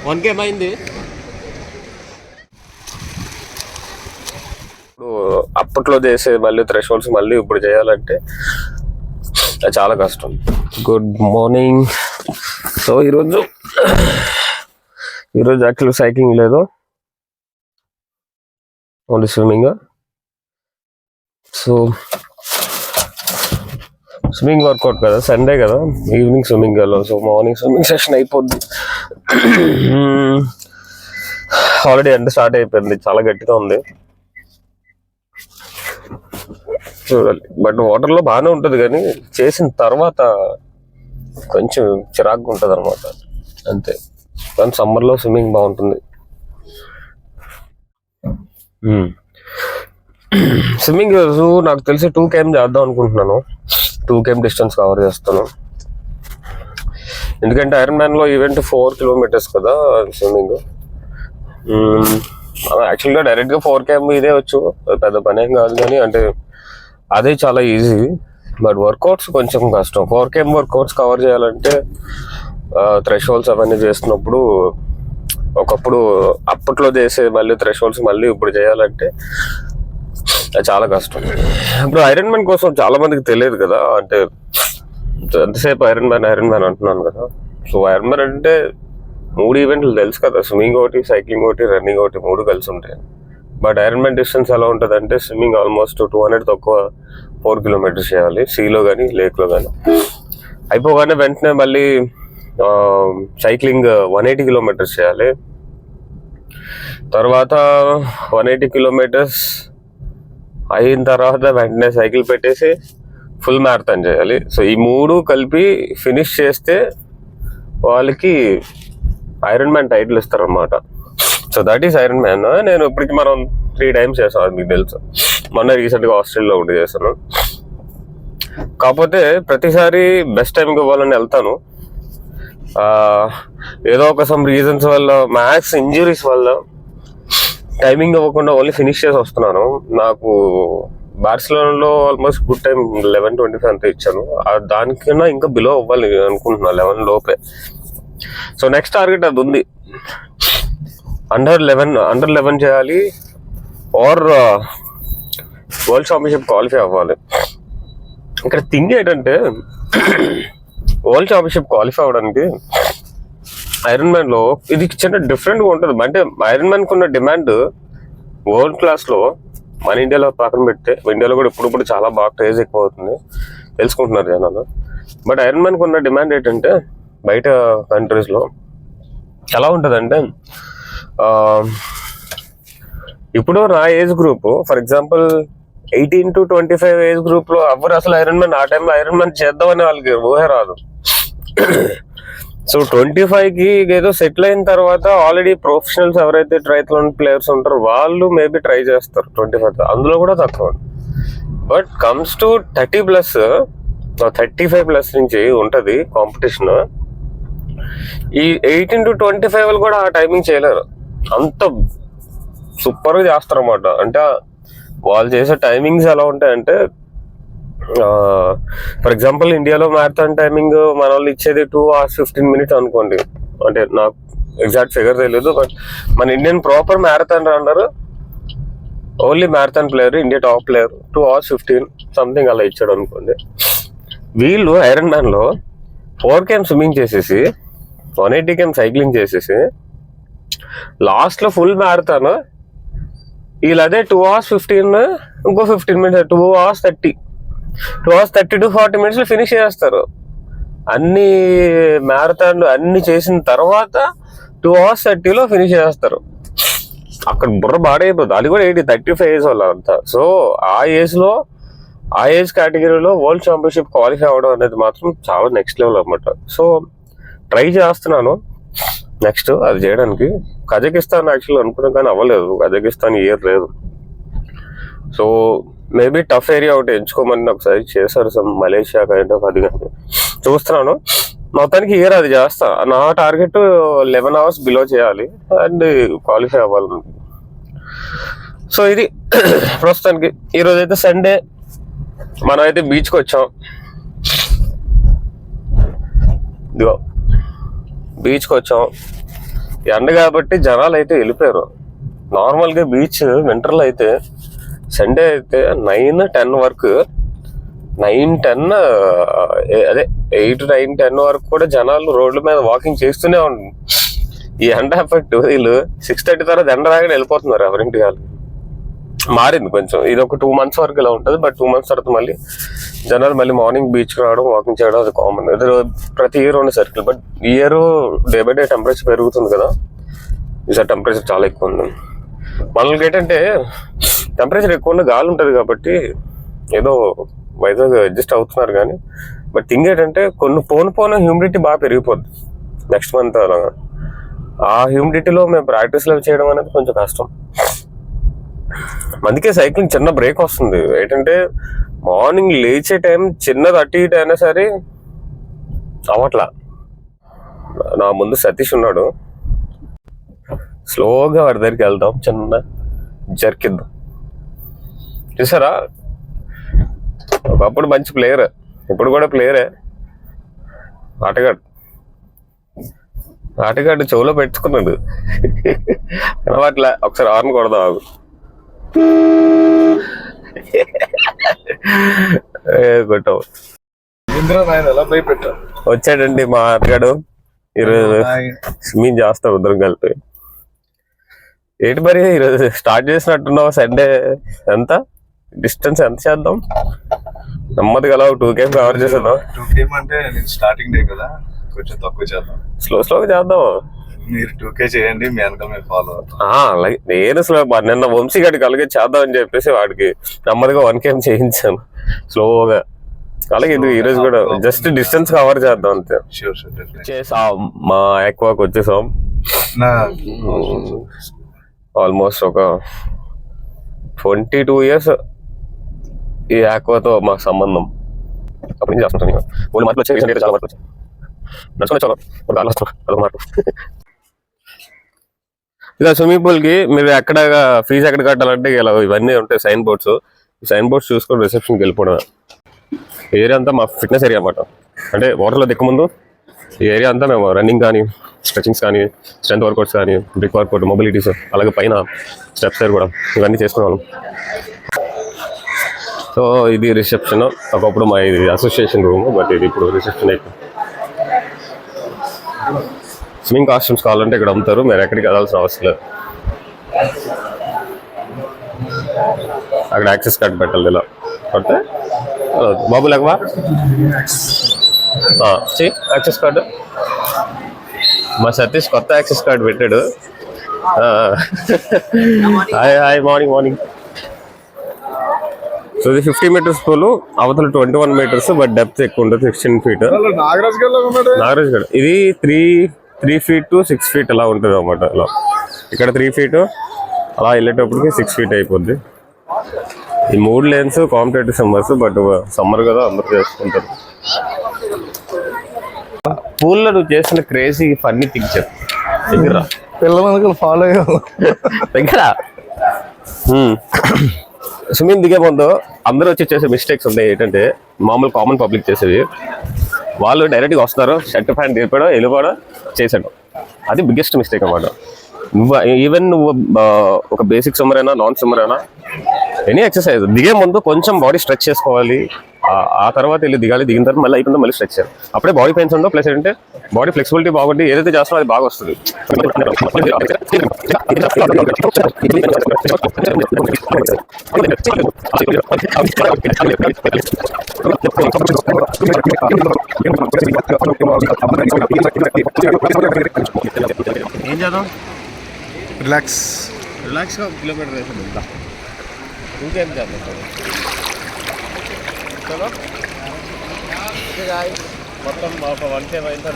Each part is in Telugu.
1K అయింది. ఇప్పుడు అప్పట్లో చేసే మళ్ళీ థ్రెషోల్డ్స్ మళ్ళీ ఇప్పుడు చేయాలంటే చాలా కష్టం. Good morning. సో ఈరోజు యాక్చువల్గా సైక్లింగ్ లేదు, only swimming. So swimming workout కదా, సండే కదా, ఈవినింగ్ స్విమ్మింగ్ వెళ్ళాం. సో మార్నింగ్ స్విమ్మింగ్ సెషన్ అయిపోద్ది. ఆల్రెడీ ఎండ స్టార్ట్ అయిపోయింది, చాలా గట్టిగా ఉంది చూడాలి. బట్ వాటర్లో బాగానే ఉంటుంది, కానీ చేసిన తర్వాత కొంచెం చిరాకుగా ఉంటుంది అనమాట, అంతే. కానీ సమ్మర్లో స్విమ్మింగ్ బాగుంటుంది. స్విమ్మింగ్ రోజు నాకు తెలిసి 2 km చేద్దాం అనుకుంటున్నాను. 2 km డిస్టెన్స్ కవర్ చేస్తాను, ఎందుకంటే ఐరన్ మ్యాన్లో ఈవెంట్ 4 kilometers కదా స్విమ్మింగ్. యాక్చువల్గా డైరెక్ట్గా 4 km ఇదే వచ్చు, పెద్ద పని ఏం కాదు. కానీ అంటే అదే చాలా ఈజీ, బట్ వర్కౌట్స్ కొంచెం కష్టం. 4 km వర్కౌట్స్ కవర్ చేయాలంటే థ్రెషోల్డ్స్ అవన్నీ చేస్తున్నప్పుడు, ఒకప్పుడు అప్పట్లో చేసే మళ్ళీ థ్రెషోల్డ్స్ మళ్ళీ ఇప్పుడు చేయాలంటే చాలా కష్టం. ఇప్పుడు ఐరన్ మ్యాన్ కోసం చాలా మందికి తెలియదు కదా, అంటే ఎంతసేపు ఐరన్ మ్యాన్ అంటున్నాను కదా. సో ఐరన్ మ్యాన్ అంటే 3 ఈవెంట్లు తెలుసు కదా, స్విమ్మింగ్ ఒకటి, సైక్లింగ్ ఒకటి, రన్నింగ్ ఒకటి, 3 కలిసి ఉంటాయి. బట్ ఐరన్ మ్యాన్ డిస్టెన్స్ ఎలా ఉంటుంది అంటే, స్విమ్మింగ్ ఆల్మోస్ట్ 200 తక్కువ 4 kilometers చేయాలి, సీలో కానీ లేక్లో కానీ. అయిపోగానే వెంటనే మళ్ళీ సైక్లింగ్ 180 kilometers చేయాలి. తర్వాత 180 kilometers అయిన తర్వాత వెంటనే సైకిల్ పెట్టేసి ఫుల్ మ్యారథాన్ చేయాలి. సో ఈ 3 కలిపి ఫినిష్ చేస్తే వాళ్ళకి ఐరన్ మ్యాన్ టైటిల్ ఇస్తారనమాట. So that is iron man. నేను ఇప్పటికి మనం 3 times చేసాను, అది మీకు తెలుసు. మొన్న రీసెంట్గా ఆస్ట్రేలియాలో ఒకటి చేశాను. కాకపోతే ప్రతిసారి బెస్ట్ టైంకి ఇవ్వాలని వెళ్తాను, ఏదో ఒక సమ్ రీజన్స్ వల్ల, మ్యాక్స్ ఇంజురీస్ వల్ల టైమింగ్ ఇవ్వకుండా ఓన్లీ ఫినిష్ చేసి వస్తున్నాను. నాకు బార్సిలోనాలో ఆల్మోస్ట్ గుడ్ టైం 11:25 అంతా ఇచ్చాను, దానికన్నా ఇంకా బిలో అవ్వాలి అనుకుంటున్నా, 11 లోపే. సో నెక్స్ట్ టార్గెట్ అది ఉంది, అండర్ 11 చేయాలి, ఆర్ వరల్డ్ ఛాంపియన్షిప్ క్వాలిఫై అవ్వాలి. ఇక్కడ థింగ్ ఏంటంటే, వరల్డ్ ఛాంపియన్షిప్ క్వాలిఫై అవ్వడానికి ఐరన్ మ్యాన్లో ఇది చిన్న డిఫరెంట్గా ఉంటుంది. అంటే ఐరన్ మ్యాన్కి ఉన్న డిమాండ్ వరల్డ్ క్లాస్లో మన ఇండియాలో పక్కన పెడితే, ఇండియాలో కూడా ఇప్పుడు చాలా బాగా క్రేజ్ ఎక్కువ అవుతుంది, తెలుసుకుంటున్నారు జనాలు. బట్ ఐరన్ మ్యాన్కి ఉన్న డిమాండ్ ఏంటంటే, బయట కంట్రీస్లో ఎలా ఉంటుందంటే, ఇప్పుడు నా age group, for example 18 to 25 age గ్రూప్లో ఎవరు అసలు ఐరన్ మ్యాన్, ఆ టైంలో ఐరన్ మ్యాన్ చేద్దామని వాళ్ళకి ఊహే రాదు. సో 25కి ఏదో సెటిల్ అయిన తర్వాత ఆల్రెడీ ప్రొఫెషనల్స్ ఎవరైతే ట్రైథలాన్ ప్లేయర్స్ ఉంటారో వాళ్ళు మేబీ ట్రై చేస్తారు 25, అందులో కూడా తక్కువ. బట్ కమ్స్ టు 30+, 35+ నుంచి ఉంటుంది కాంపిటీషన్. ఈ 18 to 25 వాళ్ళు కూడా ఆ టైమింగ్ చేయలేరు, అంత సూపర్గా చేస్తారు అన్నమాట. అంటే వాళ్ళు చేసే టైమింగ్స్ ఎలా ఉంటాయంటే, ఫర్ ఎగ్జాంపుల్ ఇండియాలో మ్యారథాన్ టైమింగ్ మన వాళ్ళు ఇచ్చేది 2 hours 15 minutes అనుకోండి, అంటే నాకు ఎగ్జాక్ట్ ఫిగర్ తెలియదు. బట్ మన Indian proper marathon runner, only marathon player, India top player 2 hours 15 something అలా ఇచ్చాడు అనుకోండి. వీళ్ళు ఐరన్ మ్యాన్లో 4 km స్విమ్మింగ్ చేసేసి 180 km సైక్లింగ్ చేసేసి లాస్ట్లో ఫుల్ మ్యారథాన్ వీళ్ళు అదే 2 hours 15, ఇంకో 15 minutes, 2 hours 30 to 40 minutes finish చేస్తారు. అన్ని మ్యారథాన్లు అన్ని చేసిన తర్వాత 2 hours 30 ఫినిష్ చేస్తారు. అక్కడ బుర్ర బాడైపోతుంది, అది కూడా 35 ఏజ్ వాళ్ళు అంతా. సో ఆ ఏజ్ కేటగిరీలో వరల్డ్ ఛాంపియన్షిప్ క్వాలిఫై అవ్వడం అనేది మాత్రం చాలా నెక్స్ట్ లెవెల్ అనమాట. సో ట్రై చేస్తున్నాను నెక్స్ట్ అది చేయడానికి. కజకిస్తాన్ యాక్చువల్ అనుకున్నాను కానీ అవ్వలేదు, కజకిస్తాన్ ఇయర్ లేదు. సో మేబీ టఫ్ ఏరియా ఒకటి ఎంచుకోమని నాకు సజెస్ట్ చేశారు, మలేషియా కైండ్ ఆఫ్, అది కానీ చూస్తున్నాను. మొత్తానికి ఇయర్ అది చేస్తా. నా టార్గెట్ 11 hours బిలో చేయాలి అండ్ క్వాలిఫై అవ్వాలి. సో ఇది ప్రస్తుతానికి. ఈరోజు అయితే సండే, మనం అయితే బీచ్కి వచ్చాం. ఇదిగో బీచ్కి వచ్చాం. ఎండ కాబట్టి జనాలు అయితే వెళ్ళిపోయారు. నార్మల్గా బీచ్ వింటర్లో అయితే సండే అయితే 9-10 వరకు 9-10 అదే 8-9-10 వరకు కూడా జనాలు రోడ్ల మీద వాకింగ్ చేస్తూనే ఉంటుంది. ఈ ఎండ ఎఫెక్ట్ వీళ్ళు 6:30 తర్వాత ఎండ రాగానే వెళ్ళిపోతున్నారు ఎవరింటి వాళ్ళు. మారింది కొంచెం. ఇది ఒక 2 months వరకు ఇలా ఉంటుంది. బట్ 2 months తర్వాత మళ్ళీ జనాలు మళ్ళీ మార్నింగ్ బీచ్కి రావడం, వాకింగ్ చేయడం అది కామన్. ఇది ప్రతి ఇయర్ ఉన్న సర్కిల్. బట్ ఈ year day by day temperature పెరుగుతుంది కదా, ఈసారి టెంపరేచర్ చాలా ఎక్కువ ఉంది. మనకి ఏంటంటే టెంపరేచర్ ఎక్కువ ఉన్న గాలి ఉంటుంది కాబట్టి ఏదో వైజాగ్ అడ్జస్ట్ అవుతున్నారు కానీ, బట్ థింగ్ ఏంటంటే కొన్ని పోను హ్యూమిడిటీ బాగా పెరిగిపోద్ది నెక్స్ట్ మంత్. అలాగా ఆ హ్యూమిడిటీలో మేము ప్రాక్టీస్లు చేయడం అనేది కొంచెం కష్టం. అందుకే సైక్లింగ్ చిన్న బ్రేక్ వస్తుంది. ఏంటంటే మార్నింగ్ లేచే టైం చిన్నది అటు ఇటు అయినా సరే అవట్లా. నా ముందు సతీష్ ఉన్నాడు, స్లోగా వాడి దగ్గరికి వెళ్దాం, చిన్న జర్కిద్దాం. చూసారా, ఒకప్పుడు మంచి ప్లేయర్, ఇప్పుడు కూడా ప్లేయరే. ఆటగాడు చెవులో పెట్టుకున్నాడు కనబట్లే. ఒకసారి ఆర్న్ కొడదాం ఆగు. కొట్టావు. వచ్చాడండి మా ఆటగాడు. ఈరోజు స్విమ్మింగ్ చేస్తాం ఇద్దరం కలిపి. ఏంటి మరి ఈరోజు స్టార్ట్ చేసినట్టున్నావు? సండే ఎంత డిస్టెన్స్ ఎంత చేద్దాం? నెమ్మది గల 2km కవర్ చేసేద్దాం. 2km అంటే స్టార్టింగ్ డే కదా, కొంచెం తక్కువ చేద్దాం. స్లోగా చేద్దాం. మీరు 2k చేయండి, మీ వెనక మేము ఫాలో అవుతాం. అలాగే నేను నిన్న వంశీ గడికి అలాగే చేద్దాం అని చెప్పేసి వాడికి నెమ్మదిగా 1km చేయించాను స్లోగా. అలాగే ఇది ఈరోజు కూడా జస్ట్ డిస్టెన్స్ కవర్ చేద్దాం అంతే. చేసాం, మా ఎక్కువకి వచ్చేసాం. ఆల్మోస్ట్ ఒక 22 years ఈ ఆక్వాతో మాకు సంబంధం. అప్పుడు నుంచి చేస్తుంటాను. మూడు మార్కులు వచ్చాయి, చాలా మార్కులు వచ్చాయి. నడుచుకుని చాలా అదొక మార్కు. ఇక స్విమ్మింగ్ పూల్కి మీరు ఎక్కడ ఫీజు ఎక్కడ కట్టాలంటే ఇలా ఇవన్నీ ఉంటాయి సైన్ బోర్డ్స్. ఈ సైన్ బోర్డ్స్ చూసుకొని రిసెప్షన్కి వెళ్ళిపోవడం. ఏరియా అంతా మా ఫిట్నెస్ ఏరియా అన్నమాట. అంటే వాటర్లో దిక్కముందు ఈ ఏరియా అంతా మేము రన్నింగ్ కానీ, స్ట్రెచింగ్స్ కానీ, స్ట్రెంత్ వర్కౌట్స్ కానీ, బ్రిక్ వర్కౌట్, మొబిలిటీస్, అలాగే పైన స్టెప్స్ కూడా ఇవన్నీ చేసుకునేవాళ్ళం. సో ఇది రిసెప్షన్. ఒకప్పుడు మా ఇది అసోసియేషన్ రూమ్, బట్ ఇది ఇప్పుడు రిసెప్షన్ అయిపోయింది. స్విమ్మింగ్ కాస్ట్యూమ్స్ కావాలంటే ఇక్కడ అమ్ముతారు, మీరు ఎక్కడికి వెళ్ళాల్సిన అవసరం లేదు. అక్కడ యాక్సెస్ కార్డ్ పెట్టాలి. ఇలా పడితే బాబు లేకవా యాక్సెస్ కార్డు. మా సతీష్ కొత్త యాక్సెస్ కార్డు పెట్టాడు. Hi morning. సో ఇది 50 meters పూలు, అవతల 21 meters, బట్ డెప్త్ ఎక్కువ ఉంటుంది, 16 feet. నాగరాజ్ గడ్ ఇది 3 feet to 6 feet అలా ఉంటుంది అన్నమాట. ఇలా ఇక్కడ 3 feet, అలా వెళ్ళేటప్పటికి 6 feet అయిపోద్ది. ఈ 3 lanes competitive summers, but summer కదా అందరూ చేసుకుంటారు. పూల్లో నువ్వు చేసిన క్రేజీ ఫన్నీ థింగ్ చెప్పు. దగ్గర పిల్లలు ఫాలో అయ్యారు. దగ్గర స్విమ్మింగ్ దిగే ముందు అందరూ వచ్చి చేసే మిస్టేక్స్ ఉన్నాయి. ఏంటంటే మామూలు కామన్ పబ్లిక్ చేసేవి, వాళ్ళు డైరెక్ట్గా వస్తారు, షర్ట్ ప్యాంట్ తీర్పడం, వెళ్ళిపోవడం, చేసాడు. అది బిగ్గెస్ట్ మిస్టేక్ అన్నమాట. ఈవెన్ నువ్వు ఒక బేసిక్ స్విమ్మర్ అయినా, నాన్ స్విమ్మర్ అయినా, ఎనీ ఎక్సర్సైజ్ దిగే ముందు కొంచెం బాడీ స్ట్రెచ్ చేసుకోవాలి. ఆ తర్వాత వెళ్ళి దిగాలి. దిగిన తర్వాత మళ్ళీ అయిపోయిందో మళ్ళీ స్ట్రెచ్ చేయాలి. అప్పుడే బాడీ పెయిన్స్ ఉండవు, ప్లస్ ఏంటంటే బాడీ ఫ్లెక్సిబిలిటీ బాగుంటుంది. ఏదైతే చేస్తామో అది బాగా వస్తుంది. ఏం చేద్దాం? రిలాక్స్గా 1 kilometer వేసాం. ఇంకేం చేద్దాం? చలో మొత్తం ఒక 1km అయింది.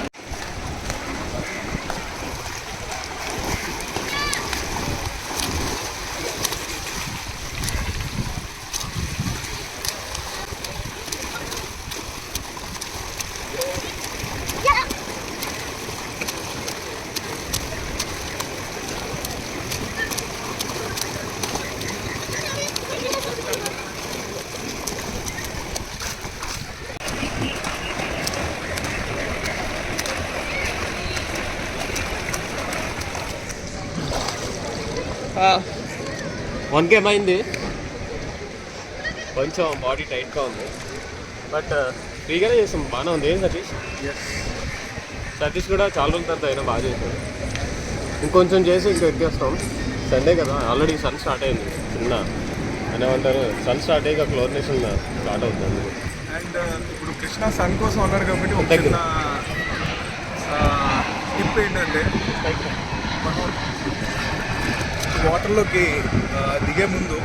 1K అయింది, కొంచెం బాడీ టైట్గా ఉంది, బట్ ఫ్రీగానే చేస్తాం, బాగానే ఉంది. ఏం సతీష్ కూడా చాలా రోజుల తర్వాత అయినా బాగా చేశాడు. ఇంకొంచెం చేసి ఇంక ఎక్కేస్తాం. సండే కదా, ఆల్రెడీ సన్ స్టార్ట్ అయింది, చిన్న ఏమంటారు, సన్ స్టార్ట్ అయ్యి క్లోరినేషన్ స్టార్ట్ అవుతుంది. అండ్ ఇప్పుడు కృష్ణ సన్ కోసం అన్నారు కాబట్టి ఒక చిన్న టిప్ ఏంటంటే, మనం వాటర్లోకి దిగే ముందు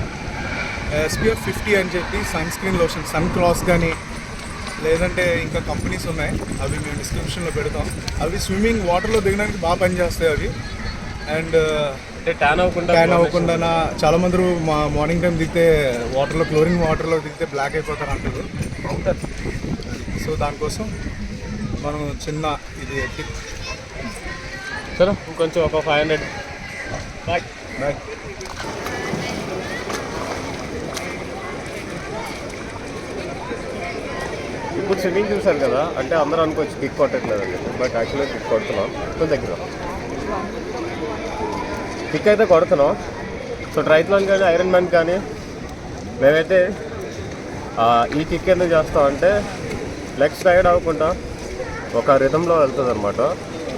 SPF 50 అని చెప్పి sunscreen lotion, Suncros కానీ లేదంటే ఇంకా కంపెనీస్ ఉన్నాయి, అవి మేము డిస్క్రిప్షన్లో పెడతాం. అవి స్విమ్మింగ్ వాటర్లో దిగడానికి బాగా పనిచేస్తాయి అవి. అండ్ ట్యాన్ అవ్వకుండా చాలామంది మా మార్నింగ్ టైం దిగితే క్లోరిన్ వాటర్లో దిగితే బ్లాక్ అయిపోతారు అంటారు. సో దానికోసం మనం చిన్న ఇది టిప్. సరే ఇంకొంచెం ఒక 500 బాయ్. ఇప్పుడు స్విమ్మింగ్ చూసారు కదా, అంటే అందరూ అనుకోవచ్చు కిక్ కొట్టట్లేదండి, బట్ యాక్చువల్గా కిక్ కొడుతున్నాం. కొంచెం దగ్గర కిక్ అయితే కొడుతున్నాం. సో ట్రైథ్లాన్ కానీ ఐరన్ మ్యాన్ కానీ మేమైతే ఈ కిక్ ఎందుకు చేస్తామంటే లెగ్స్ టైర్డ్ అవ్వకుండా ఒక రిథంలో వెళ్తుంది అనమాట.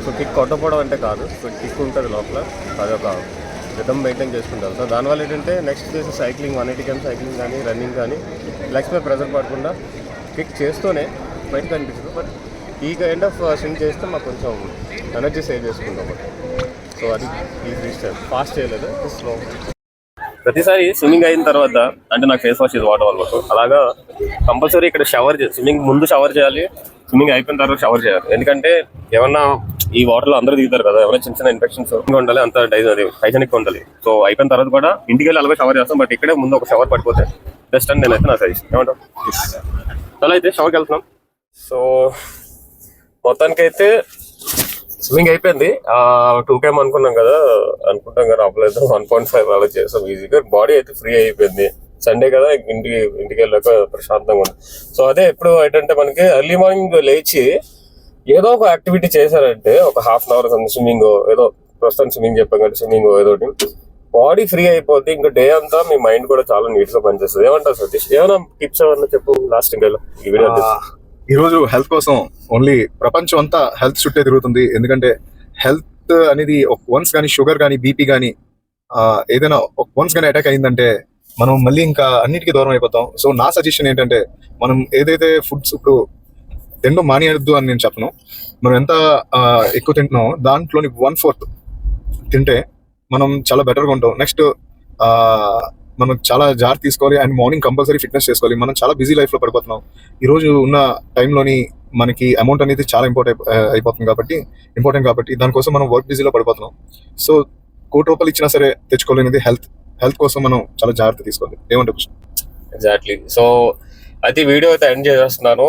సో కిక్ కొట్టకపోవడం అంటే కాదు, సో కిక్ ఉంటుంది లోపల, అది ఒక రిథం మెయింటైన్ చేసుకుంటూ వెళ్తాం. దానివల్ల ఏంటంటే నెక్స్ట్ చేసే సైక్లింగ్ 180 కానీ సైక్లింగ్ కానీ రన్నింగ్ కానీ లెగ్స్ మీద ప్రెజర్ పడకుండా కిక్ చేస్తూనే బయటకు కనిపిస్తుంది. బట్ ఈ కైండ్ ఆఫ్ స్వింగ్ చేస్తే మాకు కొంచెం ఎనర్జీ సేవ్ చేసుకుంటాం. సో అది ఈ ఫ్రీ స్టైల్ ఫాస్ట్ చేయలేదు, స్లో. ప్రతిసారి స్విమ్మింగ్ అయిన తర్వాత అంటే నాకు ఫేస్ వాష్ ఇది వాటర్ వల్ల, అలాగా కంపల్సరీ ఇక్కడ స్విమ్మింగ్ ముందు షవర్ చేయాలి, స్విమ్మింగ్ అయిపోయిన తర్వాత షవర్ చేయాలి. ఎందుకంటే ఏమన్నా ఈ వాటర్లో అందరూ దిగుతారు కదా, ఏమైనా చిన్న చిన్న ఇన్ఫెక్షన్స్ ఉండాలి, అంత హైజెనిక్ ఉండాలి. సో అయిపోయిన తర్వాత కూడా ఇంటికి వెళ్ళి అలాగే షవర్ చేస్తాం, బట్ ఇక్కడే ముందు ఒక షవర్ పడిపోతే బెస్ట్ అని నేనైతే నా సజెషన్. ఏమంటాం? అలా అయితే షవర్కి వెళ్తున్నాం. సో మొత్తానికైతే స్విమ్మింగ్ అయిపోయింది. 2K అనుకుంటాం కదా అవ్వలేదు, 1.5 అలా చేసాం ఈజీగా. బాడీ అయితే ఫ్రీ అయిపోయింది. సండే కదా, ఇంటికి వెళ్ళాక ప్రశాంతంగా ఉంది. సో అదే ఎప్పుడు ఏంటంటే మనకి ఎర్లీ మార్నింగ్ లేచి ఏదో ఒక యాక్టివిటీ చేశారంటే ఒక హాఫ్ అన్ అవర్ స్విమ్మింగ్, ఏదో ప్రస్తుతం స్విమ్మింగ్ చెప్పాం కదా, స్విమ్మింగ్ ఏదో బాడీ ఫ్రీ అయిపోద్ది. ఇంకా డే అంతా మీ మైండ్ కూడా చాలా నీట్ గా పనిచేస్తుంది. ఏమంటారు సతీష్? ఏమైనా టిప్స్ ఏమన్నా చెప్పు లాస్ట్ ఇంకా ఈ వీడియో. ఈరోజు హెల్త్ కోసం ఓన్లీ ప్రపంచం అంతా హెల్త్ చుట్టే తిరుగుతుంది. ఎందుకంటే హెల్త్ అనేది వన్స్ కానీ షుగర్ కానీ బీపీ కానీ ఏదైనా వన్స్ కానీ అటాక్ అయిందంటే మనం మళ్ళీ ఇంకా అన్నిటికీ దూరం అయిపోతాం. సో నా సజెషన్ ఏంటంటే, మనం ఏదైతే ఫుడ్స్ ఇప్పుడు తినడం మానేయద్దు అని నేను చెప్పను. మనం ఎంత ఎక్కువ తింటున్నామో దాంట్లోని 1/4 తింటే మనం చాలా బెటర్గా ఉంటాం. నెక్స్ట్ మనం చాలా జాగ్రత్త తీసుకోవాలి. అండ్ మార్నింగ్ కంపల్సరీ ఫిట్నెస్ చేసుకోవాలి. మనం చాలా బిజీ లైఫ్లో పడిపోతున్నాం. ఈరోజు ఉన్న టైంలోని మనకి అమౌంట్ అనేది చాలా ఇంపార్టెంట్ కాబట్టి దానికోసం మనం వర్క్ బిజీలో పడిపోతున్నాం. సో 1 కోటి రూపాయలు ఇచ్చినా సరే తెచ్చుకోలేనిది హెల్త్ కోసం మనం చాలా జాగ్రత్త తీసుకోవాలి. ఏమంటారు? ఎగ్జాక్ట్లీ. సో అయితే వీడియో అయితే ఎండ్ చేస్తున్నాను.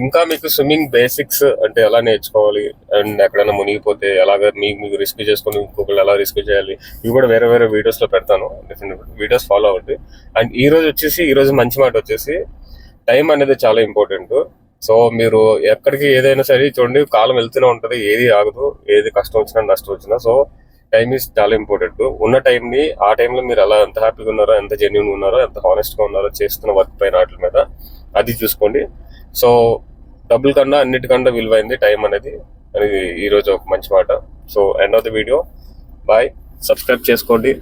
ఇంకా మీకు స్విమ్మింగ్ బేసిక్స్ అంటే ఎలా నేర్చుకోవాలి అండ్ ఎక్కడైనా మునిగిపోతే ఎలాగ మీకు రిస్క్ చేసుకొని ఇంకొకరు ఎలా రిస్క్ చేయాలి, ఇవి కూడా వేరే వీడియోస్ లో పెడతాను. డెఫినెట్ వీడియోస్ ఫాలో అవ్వండి. అండ్ ఈ రోజు మంచి మాట వచ్చేసి టైం అనేది చాలా ఇంపార్టెంట్. సో మీరు ఎక్కడికి ఏదైనా సరే చూడండి, కాలం వెళ్తూనే ఉంటుంది, ఏది ఆగదు, ఏది కష్టం వచ్చినా నష్టం వచ్చినా. సో టైం ఈజ్ చాలా ఇంపార్టెంట్. ఉన్న టైంని ఆ టైంలో మీరు ఎలా ఎంత హ్యాపీగా ఉన్నారో, ఎంత జెన్యూన్ ఉన్నారో, ఎంత హానెస్ట్గా ఉన్నారో చేస్తున్న వర్క్ పైన వాటి మీద అది చూసుకోండి. సో డబ్బుల కన్నా అన్నిటికన్నా విలువైంది టైం అనేది ఈరోజు ఒక మంచి మాట. So end of the video. Bye. Subscribe చేసుకోండి.